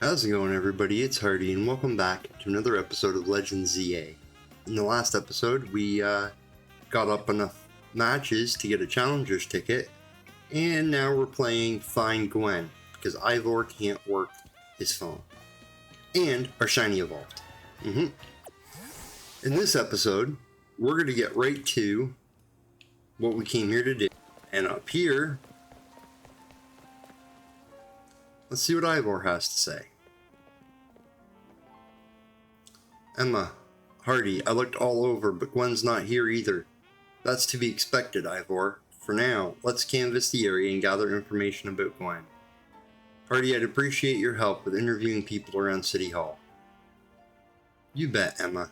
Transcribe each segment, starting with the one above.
How's it going, everybody? It's Hardy, and welcome back to another episode of Legend ZA. In the last episode, we got up enough matches to get a challenger's ticket, and now we're playing Find Gwynn, because Ivor can't work his phone. And our shiny evolved. In this episode, we're going to get right to what we came here to do. And up here, let's see what Ivor has to say. Emma, Hardy, I looked all over, but Gwynn's not here either. That's to be expected, Ivor. For now, let's canvass the area and gather information about Gwynn. Hardy, I'd appreciate your help with interviewing people around City Hall. You bet, Emma.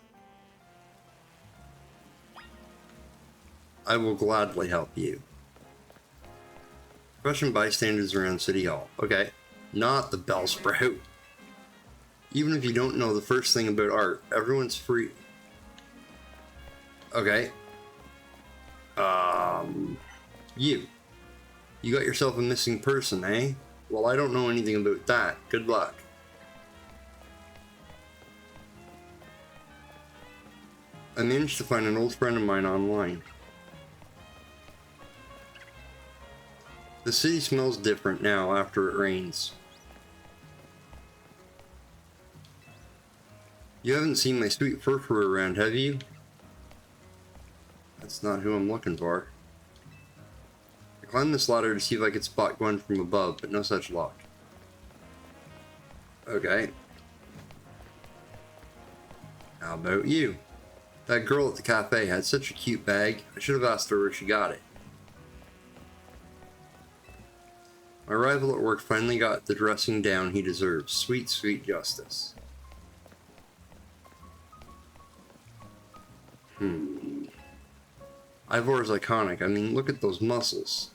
I will gladly help you. Question bystanders around City Hall. Okay, not the Bellsprout. Even if you don't know the first thing about art, everyone's free. Okay. You got yourself a missing person, eh? Well, I don't know anything about that. Good luck. I managed to find an old friend of mine online. The city smells different now after it rains. You haven't seen my sweet furfur around, have you? That's not who I'm looking for. I climbed this ladder to see if I could spot Gwynn from above, but no such luck. Okay. How about you? That girl at the cafe had such a cute bag. I should have asked her where she got it. My rival at work finally got the dressing down he deserves. Sweet, sweet justice. Ivor is iconic. I mean, look at those muscles.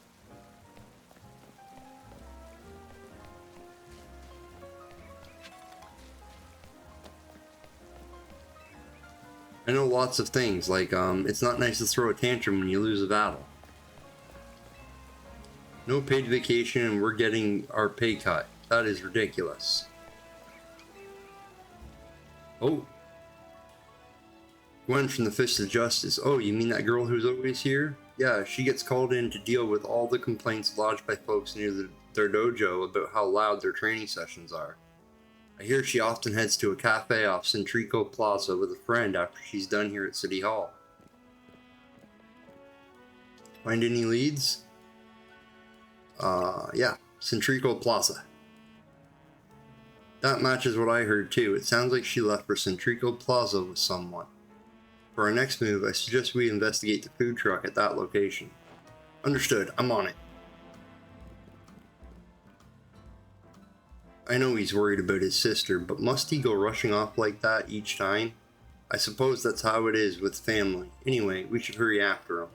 I know lots of things, like, it's not nice to throw a tantrum when you lose a battle. No paid vacation and we're getting our pay cut. That is ridiculous. Oh. Gwynn from the Fist of Justice. Oh, you mean that girl who's always here? Yeah, she gets called in to deal with all the complaints lodged by folks near their dojo about how loud their training sessions are. I hear she often heads to a cafe off Centrico Plaza with a friend after she's done here at City Hall. Find any leads? Yeah, Centrico Plaza. That matches what I heard too. It sounds like she left for Centrico Plaza with someone. For our next move, I suggest we investigate the food truck at that location. Understood, I'm on it. I know he's worried about his sister, but must he go rushing off like that each time? I suppose that's how it is with family. Anyway, we should hurry after him.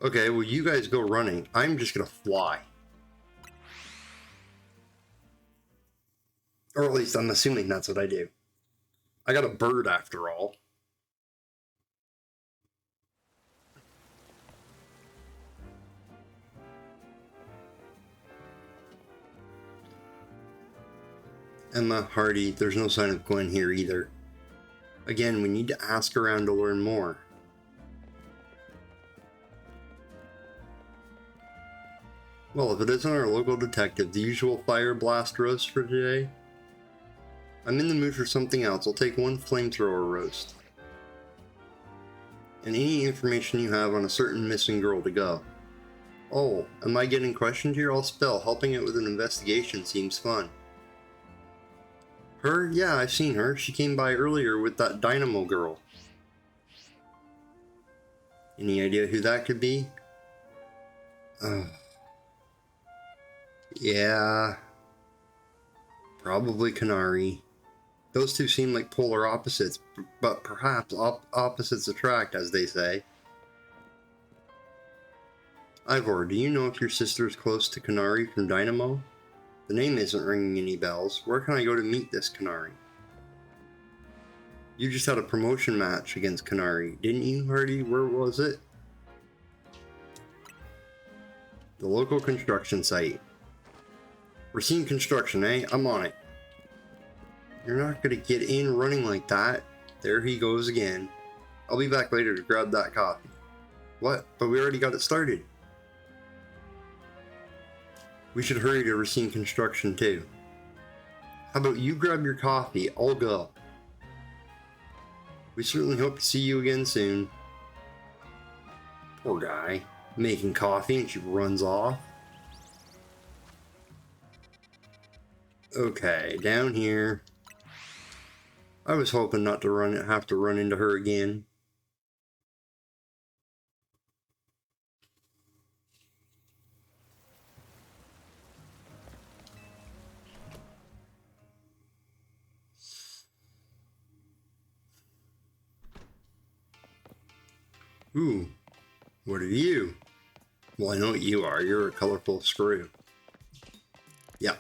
Okay, well, you guys go running. I'm just gonna fly. Or at least I'm assuming that's what I do. I got a bird after all. Emma, Hardy, there's no sign of Gwynn here either. Again, we need to ask around to learn more. Well, if it isn't our local detective, the usual fire blast roast for today, I'm in the mood for something else. I'll take one flamethrower roast. And any information you have on a certain missing girl to go. Oh, am I getting questioned here? I'll spell. Helping out with an investigation seems fun. Her? Yeah, I've seen her. She came by earlier with that Dynamo girl. Any idea who that could be? Yeah. Probably Canary. Those two seem like polar opposites, but perhaps opposites attract, as they say. Ivor, do you know if your sister is close to Canary from Dynamo? The name isn't ringing any bells. Where can I go to meet this Canary? You just had a promotion match against Canary, didn't you, Hardy? Where was it? The local construction site. We're seeing construction, eh? I'm on it. You're not gonna get in running like that. There he goes again. I'll be back later to grab that coffee. What? But we already got it started. We should hurry to Racine construction too. How about you grab your coffee? I'll go. We certainly hope to see you again soon. Poor guy. Making coffee and she runs off. Okay, down here. I was hoping not to have to run into her again. Ooh, what are you? Well, I know what you are. You're a colorful screw. Yeah,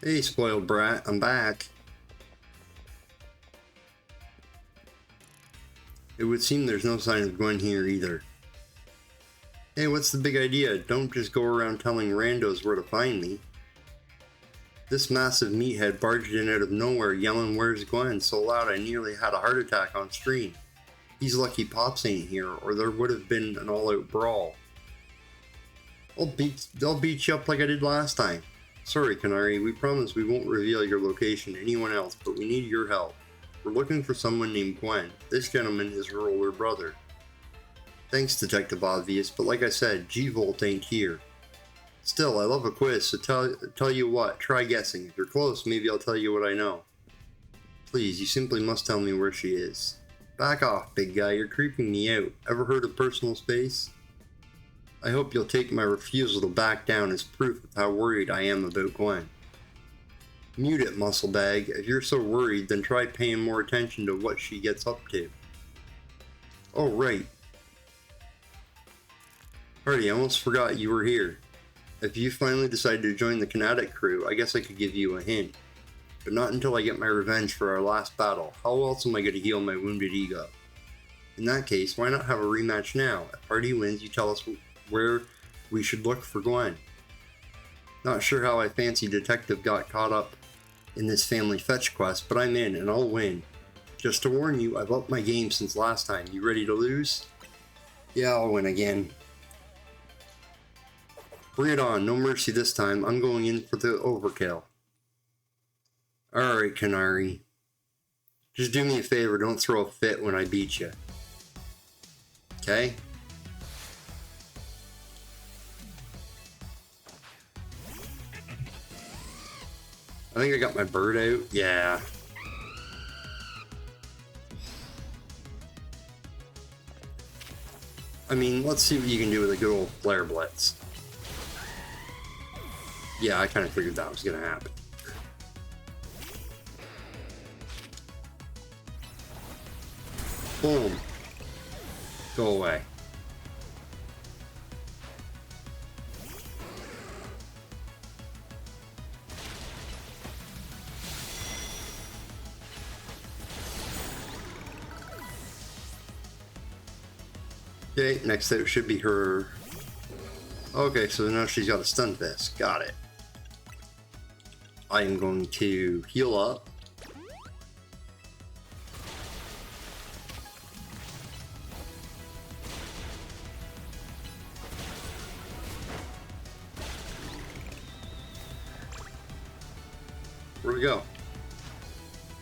Hey, spoiled brat, I'm back. It would seem there's no sign of Gwynn here either. Hey, what's the big idea? Don't just go around telling randos where to find me. This massive meathead barged in out of nowhere yelling "Where's Gwynn?" so loud I nearly had a heart attack on stream. He's lucky Pops ain't here, or there would have been an all-out brawl. I'll beat you up like I did last time. Sorry, Canary, we promise we won't reveal your location to anyone else, but we need your help. We're looking for someone named Gwynn. This gentleman is her older brother. Thanks, Detective Obvious, but like I said, G-Volt ain't here. Still, I love a quiz, so tell you what, try guessing. If you're close, maybe I'll tell you what I know. Please, you simply must tell me where she is. Back off, big guy, you're creeping me out. Ever heard of personal space? I hope you'll take my refusal to back down as proof of how worried I am about Gwynn. Mute it, muscle bag. If you're so worried, then try paying more attention to what she gets up to. Oh, right. Hardy, I almost forgot you were here. If you finally decided to join the Kinetic crew, I guess I could give you a hint. But not until I get my revenge for our last battle. How else am I going to heal my wounded ego? In that case, why not have a rematch now? If Hardy wins, you tell us where we should look for Gwynn. Not sure how I fancy Detective got caught up in this family fetch quest, but I'm in and I'll win. Just to warn you, I've upped my game since last time. You ready to lose? Yeah, I'll win again. Bring it on, no mercy this time. I'm going in for the overkill. Alright, Canary. Just do me a favor, don't throw a fit when I beat you. Okay? I think I got my bird out. Yeah. I mean, let's see what you can do with a good old Flare Blitz. Yeah, I kind of figured that was going to happen. Boom. Go away. Okay, next out should be her. Okay, so now she's got a stun fist. Got it. I am going to heal up. Where'd we go?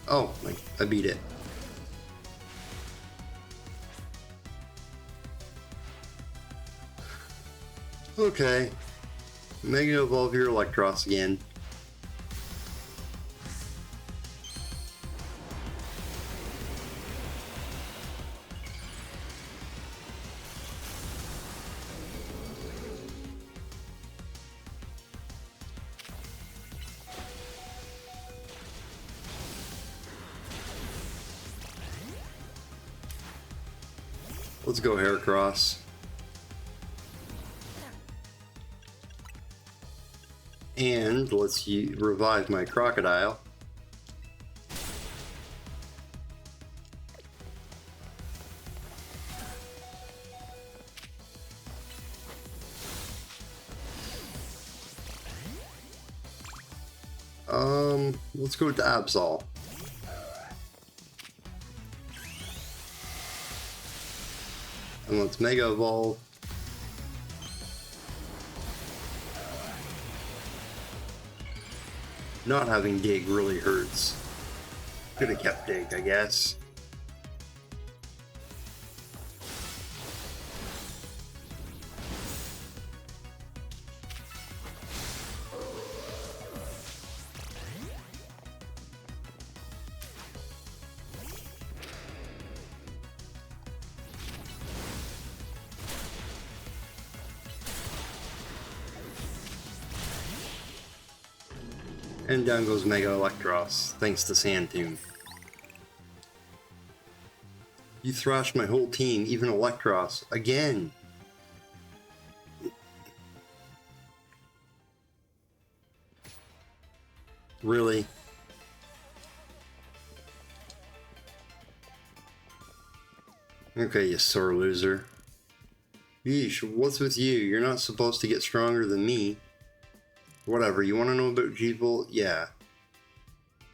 Oh, I beat it. Okay. Mega Evolve your Electros again. Let's go Heracross. And let's revive my Crocodile. Let's go with the Absol. And let's Mega Evolve. Not having Dig really hurts. Could have kept Dig, I guess. And down goes Mega Electros, thanks to Sand Tomb. You thrashed my whole team, even Electros, again! Really? Okay, you sore loser. Yeesh, what's with you? You're not supposed to get stronger than me. Whatever, you want to know about Gywnn? Yeah.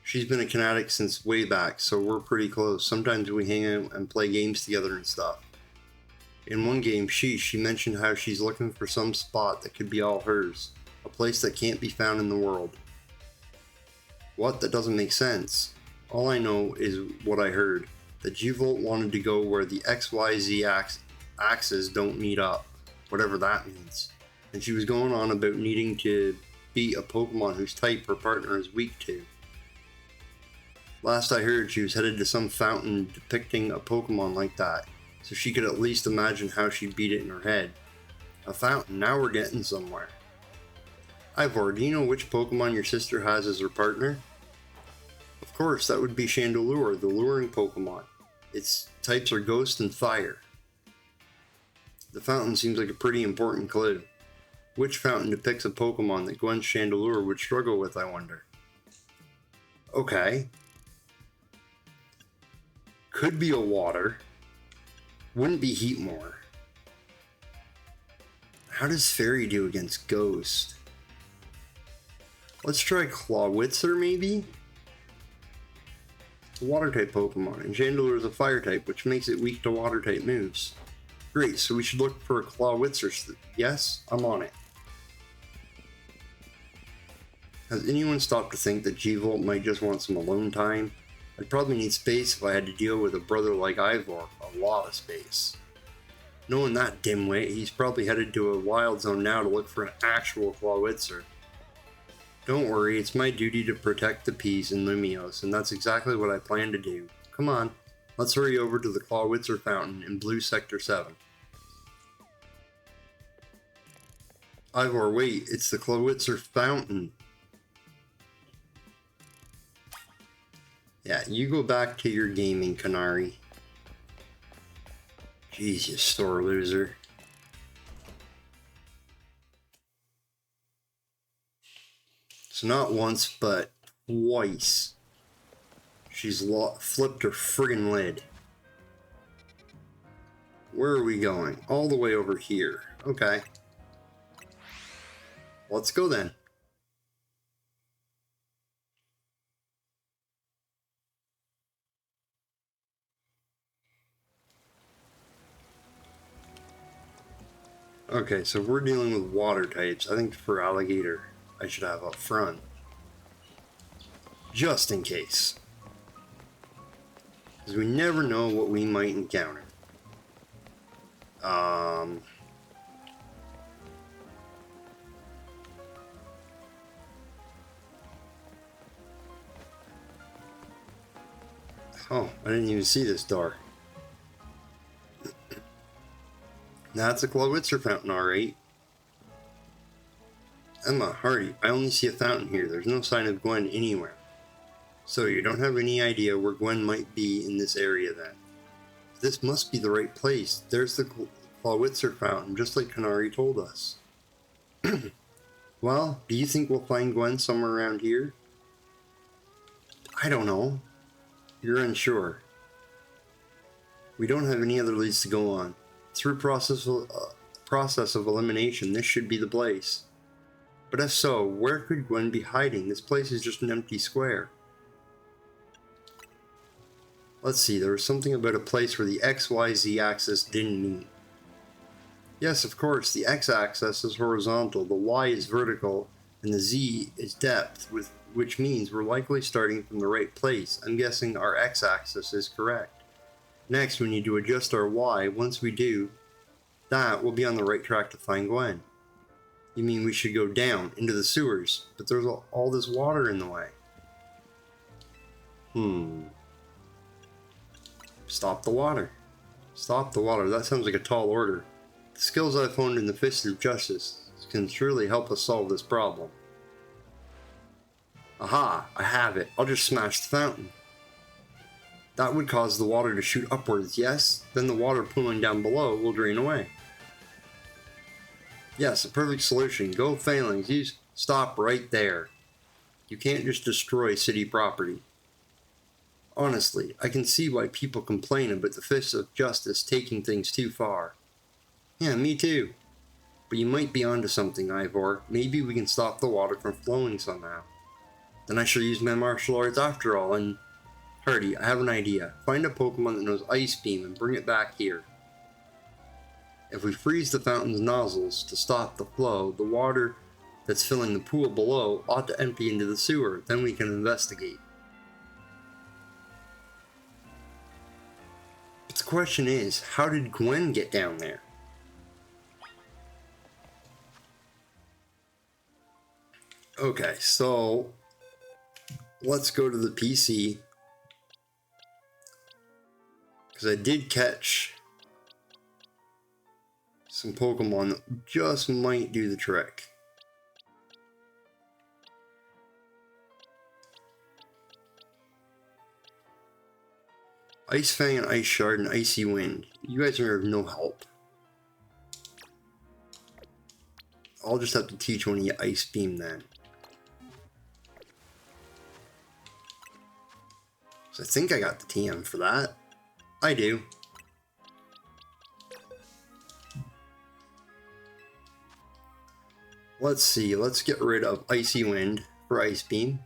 She's been a Kinetic since way back, so we're pretty close. Sometimes we hang out and play games together and stuff. In one game, she mentioned how she's looking for some spot that could be all hers. A place that can't be found in the world. What? That doesn't make sense. All I know is what I heard. That Gywnn wanted to go where the XYZ axes don't meet up. Whatever that means. And she was going on about needing to beat a Pokemon whose type her partner is weak to. Last I heard, she was headed to some fountain depicting a Pokemon like that, so she could at least imagine how she'd beat it in her head. A fountain, now we're getting somewhere. Ivor, do you know which Pokemon your sister has as her partner? Of course, that would be Chandelure, the luring Pokemon. Its types are Ghost and Fire. The fountain seems like a pretty important clue. Which fountain depicts a Pokemon that Gwyn's Chandelure would struggle with, I wonder? Okay. Could be a water. Wouldn't be Heatmore. How does Fairy do against Ghost? Let's try Clawitzer, maybe? It's a water-type Pokemon, and Chandelure is a fire-type, which makes it weak to water-type moves. Great, so we should look for a Clawitzer. Yes, I'm on it. Has anyone stopped to think that Gywnn might just want some alone time? I'd probably need space if I had to deal with a brother like Ivor. A lot of space. Knowing that dimwit, he's probably headed to a wild zone now to look for an actual Clawitzer. Don't worry, it's my duty to protect the Peas and Lumiose, and that's exactly what I plan to do. Come on, let's hurry over to the Clawitzer Fountain in Blue Sector 7. Ivor, wait, it's the Clawitzer Fountain. Yeah, you go back to your gaming, Canary. Jeez, you sore loser. So not once, but twice. She's flipped her friggin' lid. Where are we going? All the way over here. Okay. Let's go then. Okay, so we're dealing with water types. I think for Alligator, I should have up front. Just in case. Because we never know what we might encounter. Oh, I didn't even see this door. That's a Clawitzer fountain, alright. Emma, Hardy, I only see a fountain here. There's no sign of Gwynn anywhere. So you don't have any idea where Gwynn might be in this area then. This must be the right place. There's the Clawitzer fountain, just like Canary told us. Well, do you think we'll find Gwynn somewhere around here? I don't know. You're unsure. We don't have any other leads to go on. Through process of elimination, this should be the place. But if so, where could Gwynn be hiding? This place is just an empty square. Let's see, there was something about a place where the XYZ axis didn't meet. Yes, of course, the x-axis is horizontal, the y is vertical, and the z is depth, which means we're likely starting from the right place. I'm guessing our x-axis is correct. Next, we need to adjust our y. Once we do that, we'll be on the right track to find Gwynn. You mean we should go down into the sewers, but there's all this water in the way. Stop the water. Stop the water. That sounds like a tall order. The skills I've honed in the Fist of Justice can surely help us solve this problem. Aha! I have it. I'll just smash the fountain. That would cause the water to shoot upwards, yes? Then the water pooling down below will drain away. Yes, a perfect solution. Go Failings. You stop right there. You can't just destroy city property. Honestly, I can see why people complain about the Fist of Justice taking things too far. Yeah, me too. But you might be onto something, Ivor. Maybe we can stop the water from flowing somehow. Then I shall use my martial arts after all, and... Hardy, I have an idea. Find a Pokemon that knows Ice Beam and bring it back here. If we freeze the fountain's nozzles to stop the flow, the water that's filling the pool below ought to empty into the sewer. Then we can investigate. But the question is, how did Gwynn get down there? Okay, so let's go to the PC, because I did catch some Pokemon that just might do the trick. Ice Fang and Ice Shard and Icy Wind. You guys are of no help. I'll just have to teach one of you Ice Beam then. So I think I got the TM for that. I do. Let's see, let's get rid of Icy Wind for Ice Beam.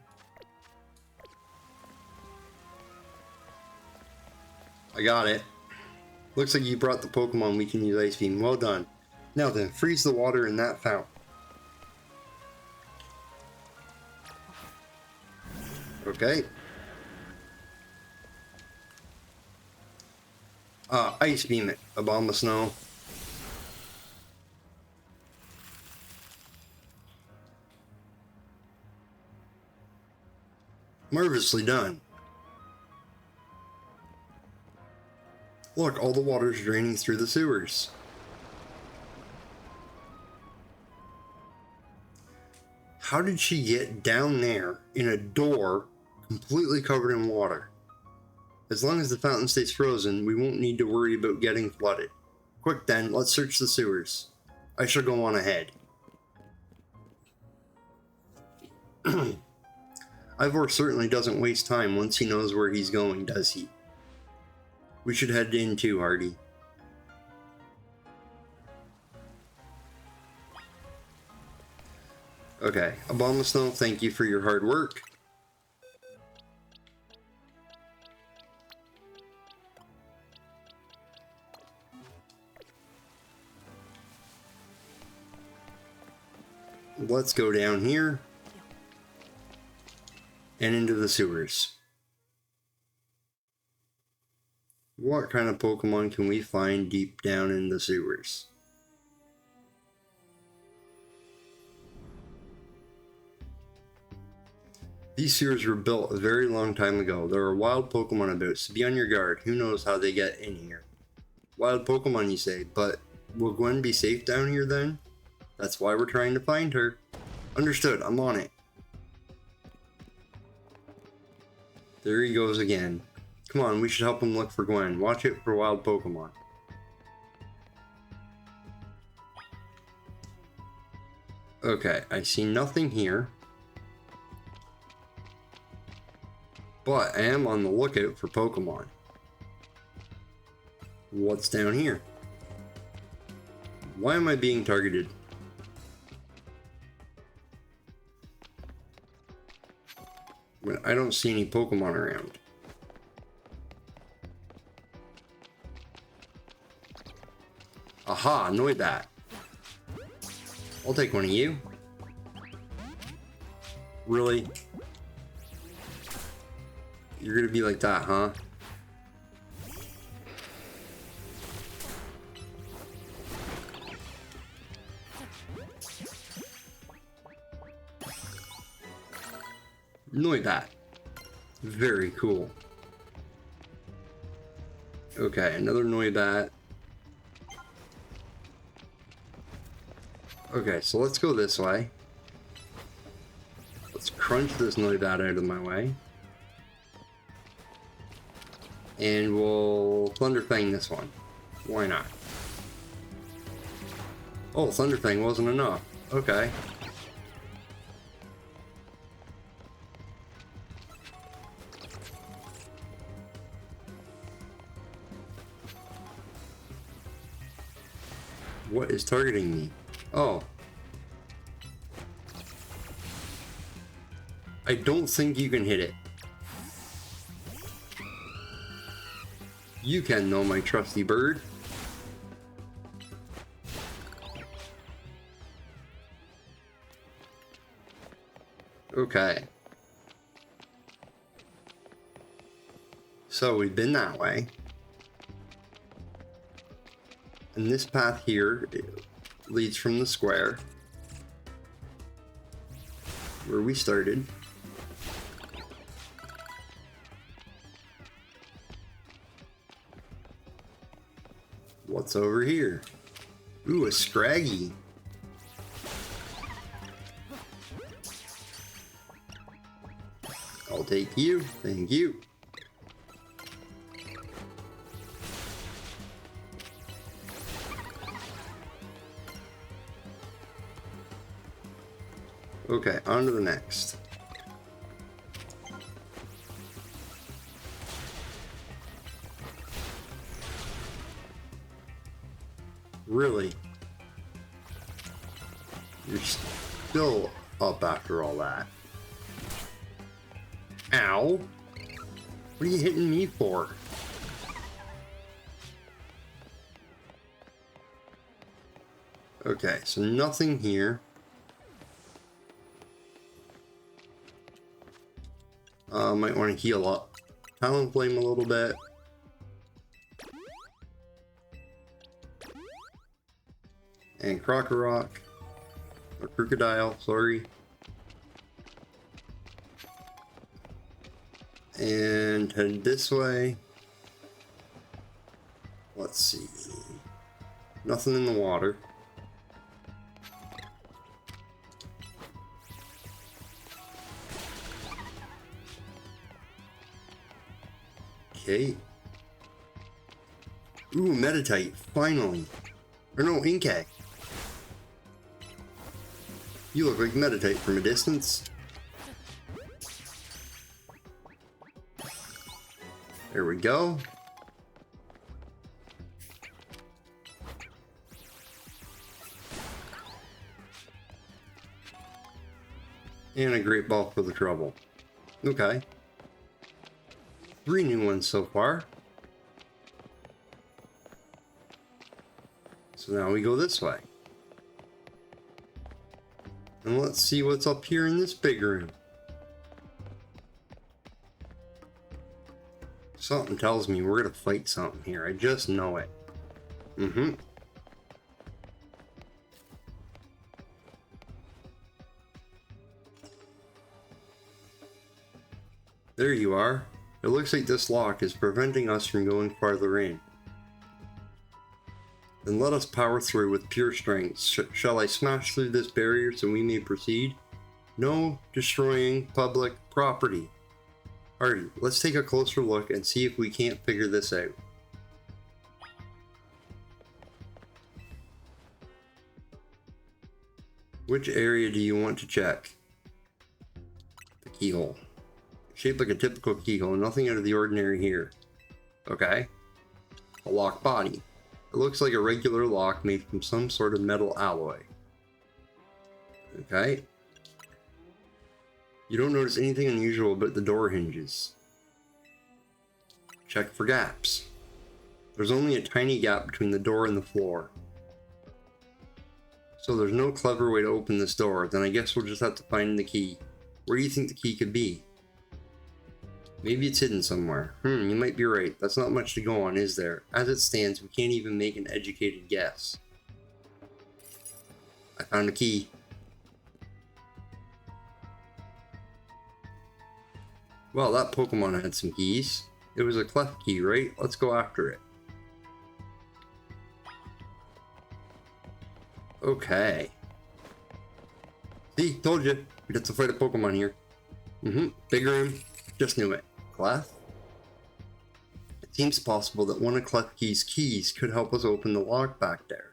I got it. Looks like you brought the Pokemon we can use Ice Beam. Well done. Now then, freeze the water in that fountain. Okay. Ice Beam it, Abomasnow. Marvelously done. Look, all the water's draining through the sewers. How did she get down there in a door completely covered in water? As long as the fountain stays frozen, we won't need to worry about getting flooded. Quick then, let's search the sewers. I shall go on ahead. Ivor certainly doesn't waste time once he knows where he's going, does he? We should head in too, Hardy. Okay, Abomasnow, thank you for your hard work. Let's go down here and into the sewers. What kind of Pokemon can we find deep down in the sewers? These sewers were built a very long time ago. There are wild Pokemon about, so be on your guard. Who knows how they get in here? Wild Pokemon, you say, but will Gwynn be safe down here then? That's why we're trying to find her. Understood, I'm on it. There he goes again. Come on, we should help him look for Gwynn. Watch it for wild Pokemon. Okay, I see nothing here. But I am on the lookout for Pokemon. What's down here? Why am I being targeted? But I don't see any Pokemon around. Aha, Noibat. I'll take one of you. Really? You're gonna be like that, huh? Noibat. Very cool. Okay, another Noibat. Okay, so let's go this way. Let's crunch this Noibat out of my way. And we'll Thunder Fang this one. Why not? Oh, Thunder Fang wasn't enough. Okay. What is targeting me? Oh. I don't think you can hit it. You can, though, my trusty bird. Okay. So we've been that way. And this path here leads from the square where we started. What's over here? Ooh, a Scraggy. I'll take you. Thank you. Okay, on to the next. Really? You're still up after all that. Ow! What are you hitting me for? Okay, so nothing here. Might want to heal up. Talonflame a little bit. And Crocorock. Or Crocodile, sorry. And head this way. Let's see. Nothing in the water. Okay. Ooh, Meditite, finally. Or no, Inkay. You look like Meditite from a distance. There we go. And a great ball for the trouble. Okay. 3 new ones so far. So now we go this way. And let's see what's up here in this big room. Something tells me we're gonna fight something here. I just know it. There you are. It looks like this lock is preventing us from going farther in. Then let us power through with pure strength. Shall I smash through this barrier so we may proceed? No destroying public property. Alright, let's take a closer look and see if we can't figure this out. Which area do you want to check? The keyhole. Shaped like a typical keyhole, nothing out of the ordinary here. Okay. A lock body. It looks like a regular lock made from some sort of metal alloy. Okay. You don't notice anything unusual about the door hinges. Check for gaps. There's only a tiny gap between the door and the floor. So there's no clever way to open this door. Then I guess we'll just have to find the key. Where do you think the key could be? Maybe it's hidden somewhere. You might be right. That's not much to go on, is there? As it stands, we can't even make an educated guess. I found a key. Well, that Pokemon had some keys. It was a clef key, right? Let's go after it. Okay. See, told you. We'd have to fight a Pokemon here. Big room. Just knew it. Clef? It seems possible that one of Clef Key's keys could help us open the lock back there.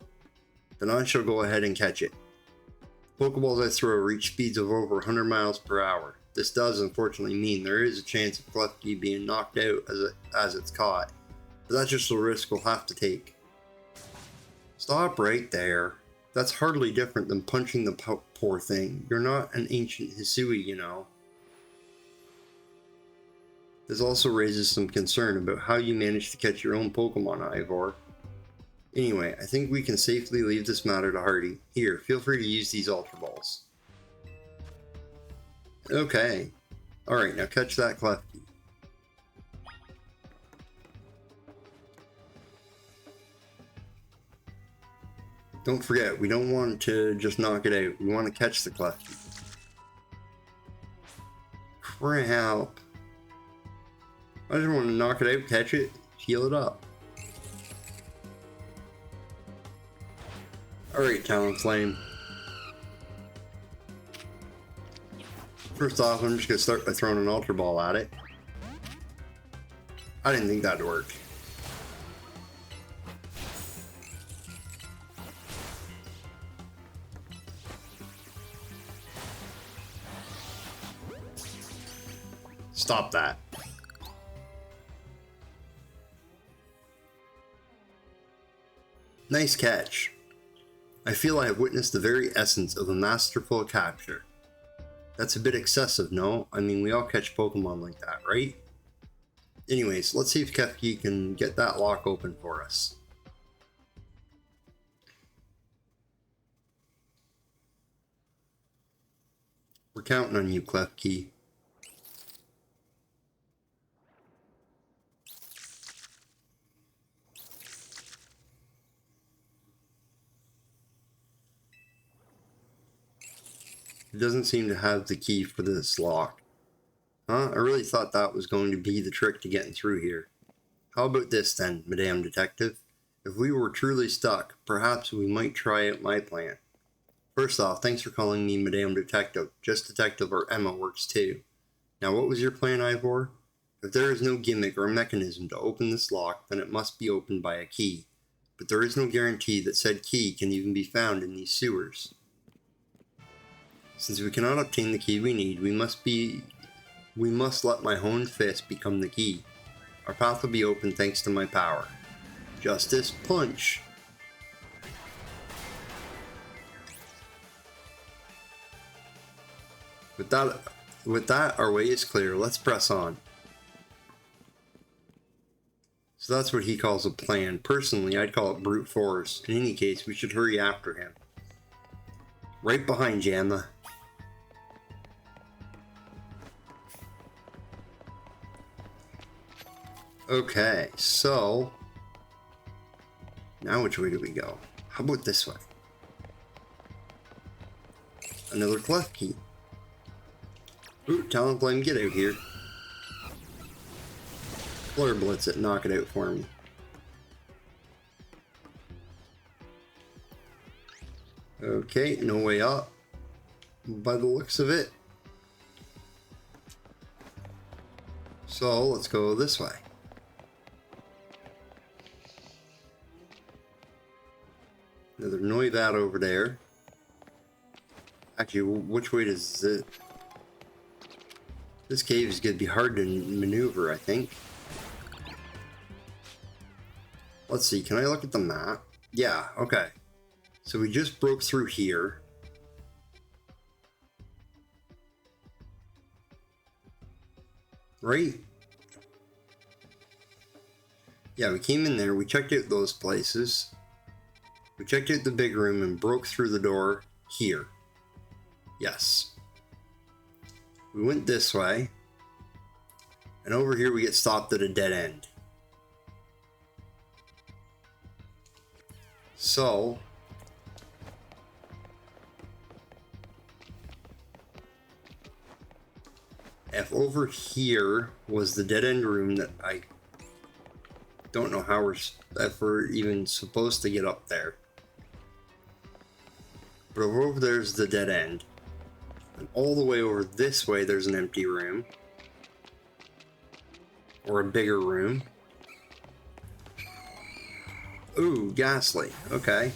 Then I shall go ahead and catch it. Pokeballs I throw reach speeds of over 100 miles per hour. This does unfortunately mean there is a chance of Clef Key being knocked out as it's caught. But that's just a risk we'll have to take. Stop right there. That's hardly different than punching the poor thing. You're not an ancient Hisui, you know. This also raises some concern about how you managed to catch your own Pokemon, Ivor. Anyway, I think we can safely leave this matter to Hardy. Here, feel free to use these Ultra Balls. Okay. Alright, now catch that Clef Key. Don't forget, we don't want to just knock it out. We want to catch the Clef Key. Crap. I just want to knock it out, catch it, heal it up. Alright, Talonflame. First off, I'm just going to start by throwing an Ultra Ball at it. I didn't think that'd work. Stop that. Nice catch. I feel I have witnessed the very essence of a masterful capture. That's a bit excessive, no? I mean, we all catch Pokemon like that, right? Anyways, let's see if Kefki can get that lock open for us. We're counting on you, Klefki. It doesn't seem to have the key for this lock. Huh? I really thought that was going to be the trick to getting through here. How about this then, Madame Detective? If we were truly stuck, perhaps we might try out my plan. First off, thanks for calling me Madame Detective. Just Detective or Emma works too. Now what was your plan, Ivor? If there is no gimmick or mechanism to open this lock, then it must be opened by a key. But there is no guarantee that said key can even be found in these sewers. Since we cannot obtain the key we need, we must let my honed fist become the key. Our path will be open thanks to my power. Justice Punch! With that, our way is clear. Let's press on. So that's what he calls a plan. Personally, I'd call it brute force. In any case, we should hurry after him. Right behind you, Emma. Okay, so now which way do we go? How about this way? Another clef key. Ooh, Talonflame, get out here. Flare Blitz it, knock it out for me. Okay, no way up by the looks of it. So let's go this way. Another Noibat over there. Actually, which way does it? This cave is going to be hard to maneuver, I think. Let's see, can I look at the map? Yeah, okay. So we just broke through here. Right? Yeah, we came in there, we checked out those places. We checked out the big room and broke through the door here. Yes. We went this way. And over here we get stopped at a dead end. So... if over here was the dead end room that I don't know how if we're even supposed to get up there. But over there's the dead end. And all the way over this way there's an empty room. Or a bigger room. Ooh, ghastly. Okay.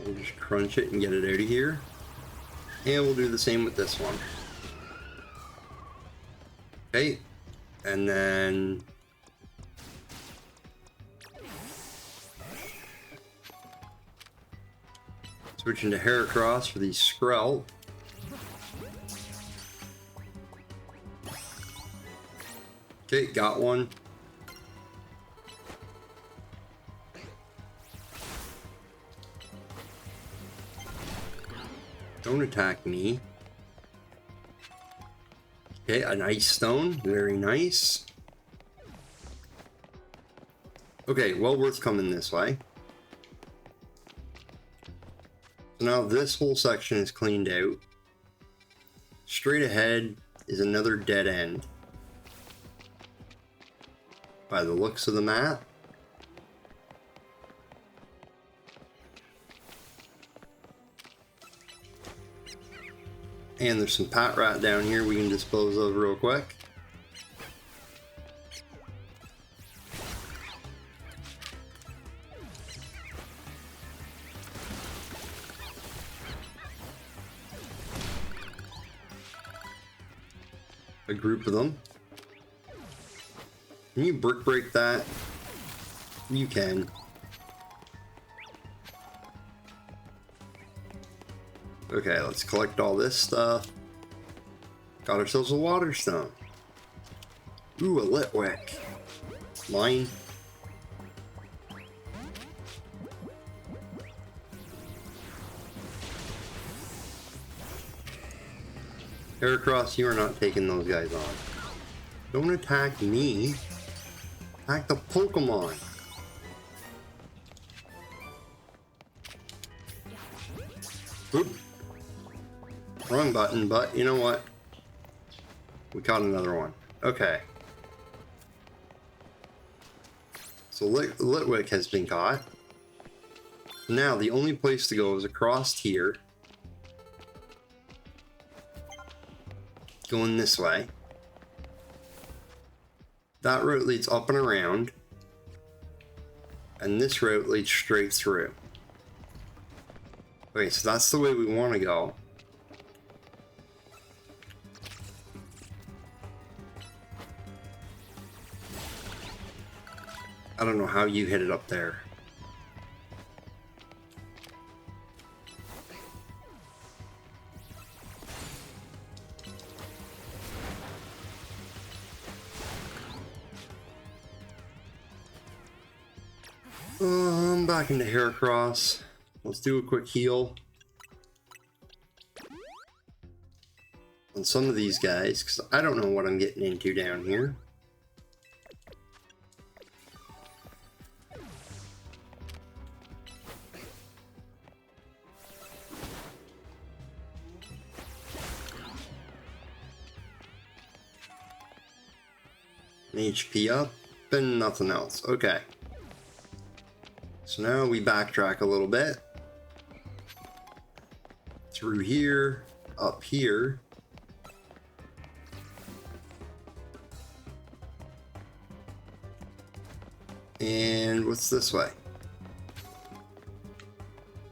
We'll just crunch it and get it out of here. And we'll do the same with this one. Okay. And then... switching to Heracross for these Skrell. Okay, got one. Don't attack me. Okay, an ice stone. Very nice. Okay, well worth coming this way. So now this whole section is cleaned out. Straight ahead is another dead end. By the looks of the map. And there's some pat rat down here we can dispose of real quick. A group of them. Can you brick break that? You can. Okay, let's collect all this stuff. Got ourselves a water stone. Ooh, a Litwick. Mine. Heracross, you are not taking those guys on. Don't attack me. Attack the Pokémon. Oop. Wrong button, but you know what? We caught another one. Okay. So Litwick has been caught. Now the only place to go is across here. Going this way. That route leads up and around. And this route leads straight through. Okay, so that's the way we want to go. I don't know how you hit it up there. Back into Heracross. Let's do a quick heal on some of these guys, because I don't know what I'm getting into down here. An HP up and nothing else. Okay. So now we backtrack a little bit. Through here, up here. And what's this way?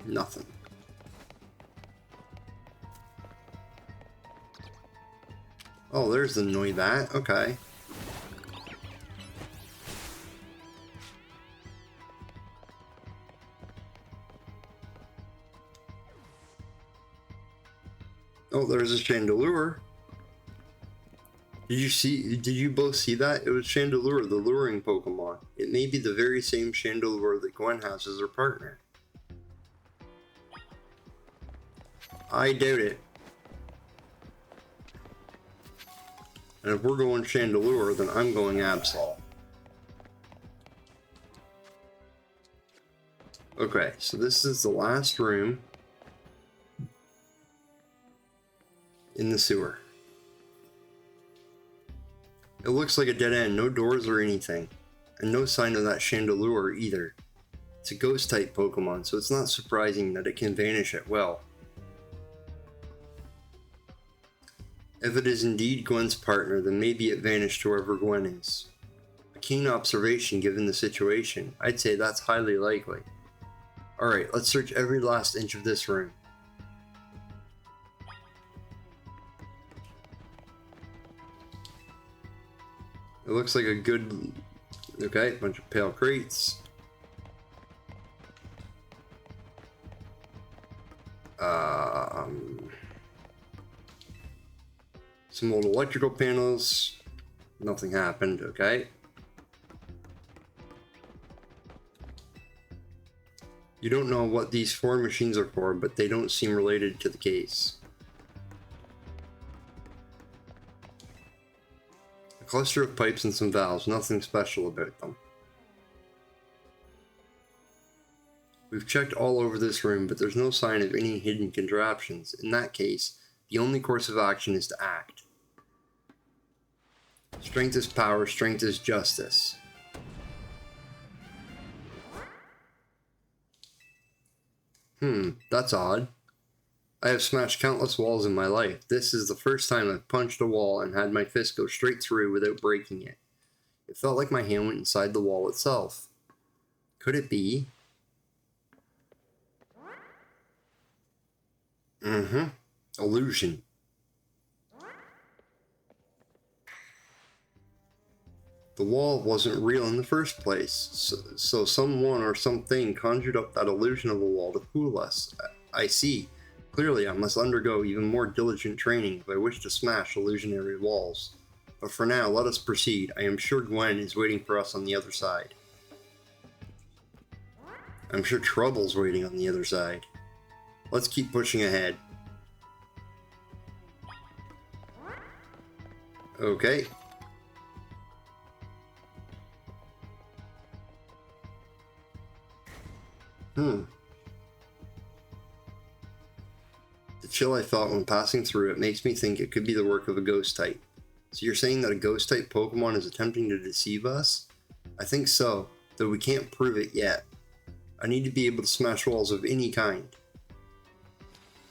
Nothing. Oh, there's the Noibat. Okay. Oh, there's a Chandelure. Did you both see that? It was Chandelure, the luring Pokemon. It may be the very same Chandelure that Gwynn has as her partner. I doubt it. And if we're going Chandelure, then I'm going Absol. Okay, so this is the last room in the sewer. It looks like a dead end, no doors or anything, and no sign of that Chandelure either. It's a ghost type Pokemon, so it's not surprising that it can vanish at will. If it is indeed Gwynn's partner, then maybe it vanished wherever Gwynn is. A keen observation given the situation, I'd say that's highly likely. Alright, let's search every last inch of this room. It looks like a good... Okay, bunch of pale crates. Some old electrical panels. Nothing happened, okay. You don't know what these 4 machines are for, but they don't seem related to the case. A cluster of pipes and some valves, nothing special about them. We've checked all over this room, but there's no sign of any hidden contraptions. In that case, the only course of action is to act. Strength is power, strength is justice. That's odd. I have smashed countless walls in my life. This is the first time I've punched a wall and had my fist go straight through without breaking it. It felt like my hand went inside the wall itself. Could it be? Illusion. The wall wasn't real in the first place, so someone or something conjured up that illusion of a wall to fool us. I see. Clearly, I must undergo even more diligent training if I wish to smash illusionary walls. But for now, let us proceed. I am sure Gwynn is waiting for us on the other side. I'm sure trouble's waiting on the other side. Let's keep pushing ahead. Okay. The chill I felt when passing through it makes me think it could be the work of a ghost type. So you're saying that a ghost type Pokemon is attempting to deceive us? I think so, though we can't prove it yet. I need to be able to smash walls of any kind.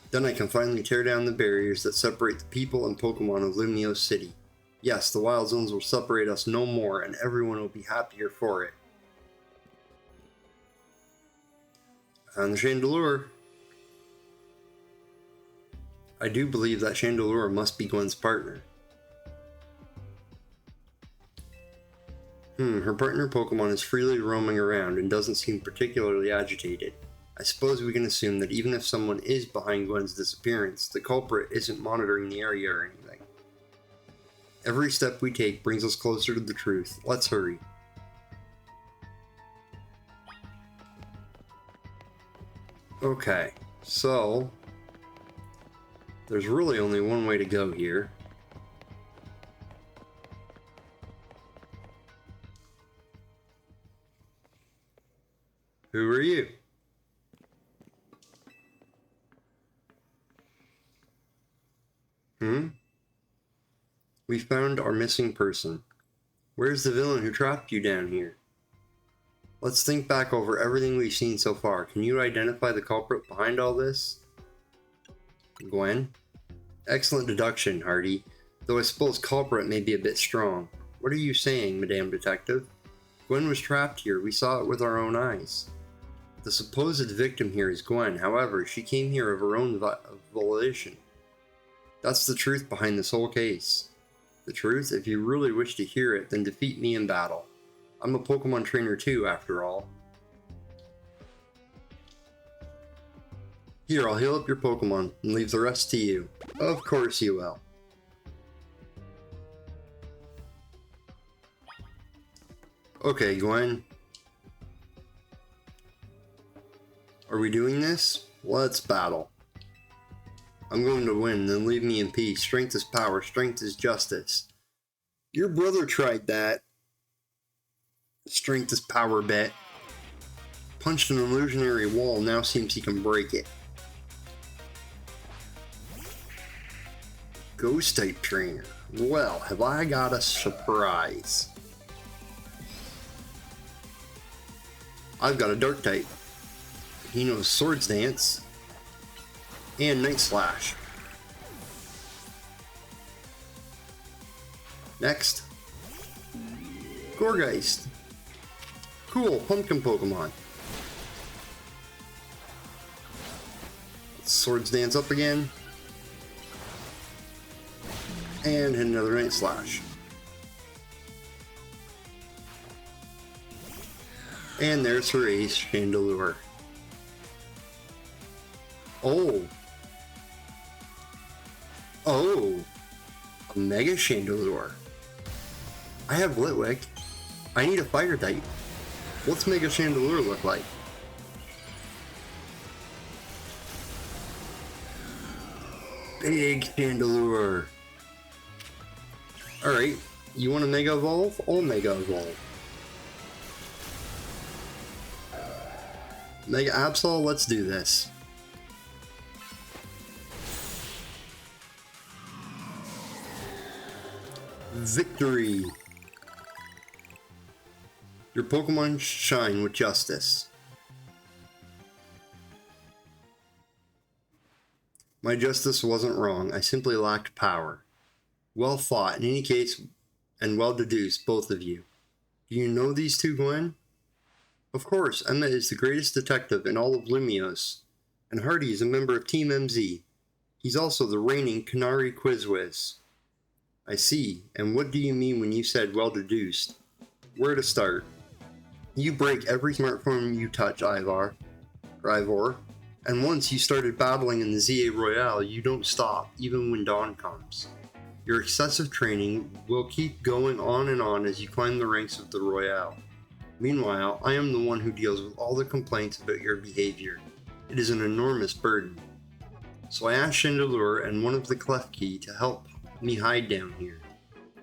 Then I can finally tear down the barriers that separate the people and Pokemon of Lumiose City. Yes, the wild zones will separate us no more, and everyone will be happier for it. I found the Chandelure. I do believe that Chandelure must be Gwynn's partner. Her partner Pokemon is freely roaming around and doesn't seem particularly agitated. I suppose we can assume that even if someone is behind Gwynn's disappearance, the culprit isn't monitoring the area or anything. Every step we take brings us closer to the truth. Let's hurry. Okay, so there's really only one way to go here. Who are you? We found our missing person. Where's the villain who trapped you down here? Let's think back over everything we've seen so far. Can you identify the culprit behind all this? Gwynn? Excellent deduction, Hardy. Though I suppose culprit may be a bit strong. What are you saying, Madame Detective? Gwynn was trapped here. We saw it with our own eyes. The supposed victim here is Gwynn. However, she came here of her own volition. That's the truth behind this whole case. The truth? If you really wish to hear it, then defeat me in battle. I'm a Pokemon trainer too, after all. Here, I'll heal up your Pokemon and leave the rest to you. Of course you will. Okay, Gwynn. Are we doing this? Let's battle. I'm going to win, then leave me in peace. Strength is power, strength is justice. Your brother tried that. Strength is power bit. Punched an illusionary wall, now seems he can break it. Ghost type trainer. Well, have I got a surprise? I've got a dark type. He knows Swords Dance and Night Slash. Next, Gourgeist. Cool, pumpkin Pokemon. Swords Dance up again. And hit another Night Slash. And there's her ace, Chandelure. Oh. Oh. A Mega Chandelure. I have Litwick. I need a fire type. What's Mega Chandelure look like? Big Chandelure. Alright, you want to Mega Evolve? I'll Mega Evolve. Mega Absol, let's do this. Victory! Your Pokemon shine with justice. My justice wasn't wrong, I simply lacked power. Well fought, in any case, and well deduced, both of you. Do you know these two, Gwynn? Of course, Emma is the greatest detective in all of Lumiose, and Hardy is a member of Team MZ. He's also the reigning Canary Quizwiz. I see, and what do you mean when you said well deduced? Where to start? You break every smartphone you touch, Ivor, and once you started battling in the ZA Royale, you don't stop, even when dawn comes. Your excessive training will keep going on and on as you climb the ranks of the Royale. Meanwhile, I am the one who deals with all the complaints about your behavior. It is an enormous burden. So I asked Chandelure and one of the Klefki to help me hide down here.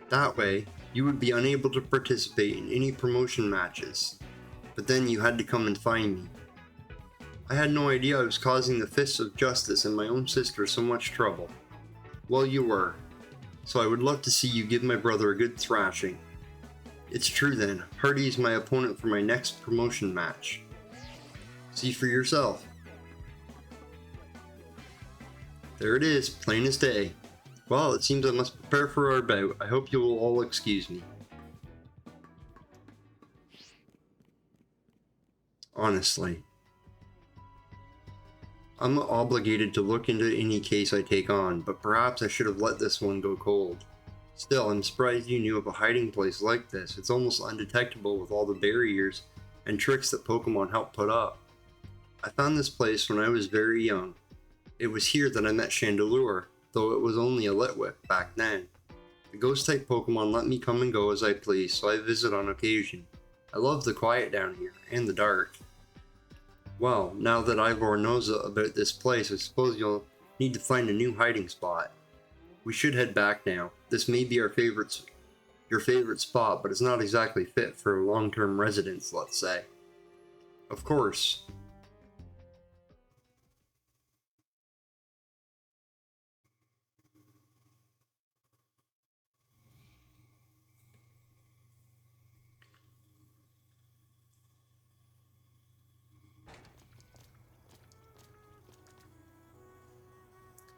That way, you would be unable to participate in any promotion matches. But then you had to come and find me. I had no idea I was causing the Fists of Justice and my own sister so much trouble. Well, you were. So I would love to see you give my brother a good thrashing. It's true then, Hardy is my opponent for my next promotion match. See for yourself. There it is, plain as day. Well, it seems I must prepare for our bout. I hope you will all excuse me. Honestly, I'm obligated to look into any case I take on, but perhaps I should have let this one go cold. Still, I'm surprised you knew of a hiding place like this. It's almost undetectable with all the barriers and tricks that Pokemon help put up. I found this place when I was very young. It was here that I met Chandelure, though it was only a Litwick back then. The Ghost-type Pokemon let me come and go as I please, so I visit on occasion. I love the quiet down here, and the dark. Well, now that Ivor knows about this place, I suppose you'll need to find a new hiding spot. We should head back now. This may be your favorite spot, but it's not exactly fit for long-term residence, let's say. Of course.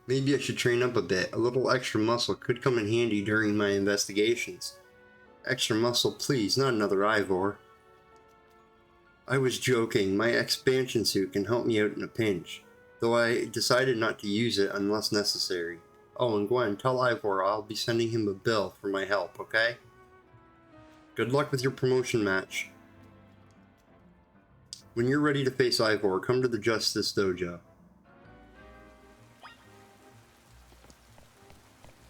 Maybe I should train up a bit. A little extra muscle could come in handy during my investigations. Extra muscle, please, not another Ivor. I was joking. My expansion suit can help me out in a pinch, though I decided not to use it unless necessary. Oh, and Gwynn, tell Ivor I'll be sending him a bill for my help, okay? Good luck with your promotion match. When you're ready to face Ivor, come to the Justice Dojo.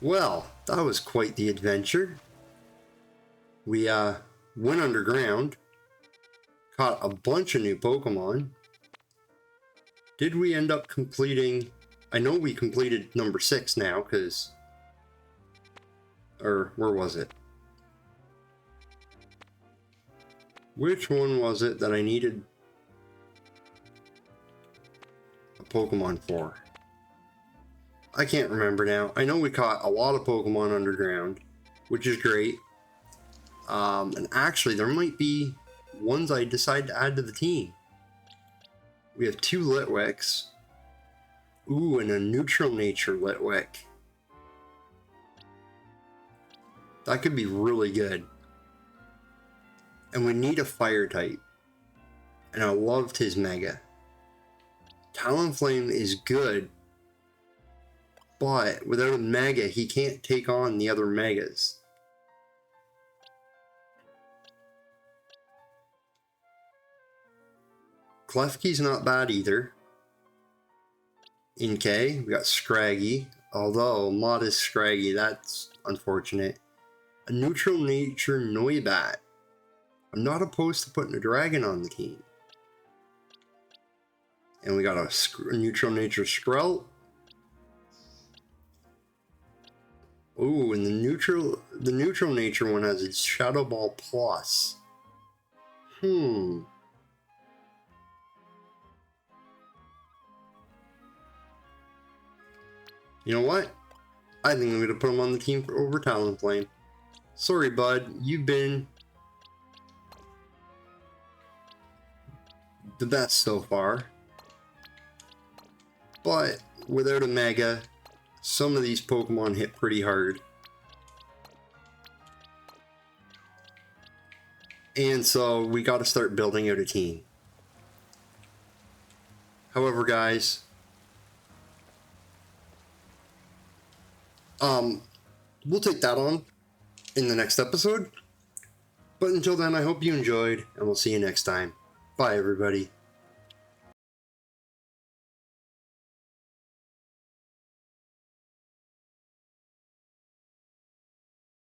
Well, that was quite the adventure. We went underground, caught a bunch of new Pokemon. Did we end up completing... I know we completed number 6 now, because... Or, where was it? Which one was it that I needed a Pokemon for? I can't remember now. I know we caught a lot of Pokemon underground, which is great. And actually, there might be ones I decide to add to the team. We have 2 Litwicks. Ooh, and a neutral nature Litwick. That could be really good. And we need a fire type. And I loved his Mega. Talonflame is good. But without a Mega, he can't take on the other Megas. Klefki's not bad either. In K, we got Scraggy. Although, modest Scraggy, that's unfortunate. A neutral nature Noibat. I'm not opposed to putting a dragon on the team. And we got a neutral nature Skrelt. Ooh, and the neutral nature one has its Shadow Ball Plus. You know what? I think I'm going to put him on the team for over Talonflame. Sorry, bud. You've been the best so far. But without a Mega, some of these Pokemon hit pretty hard. And so we got to start building out a team. However, guys, we'll take that on in the next episode. But until then, I hope you enjoyed, and we'll see you next time. Bye, everybody.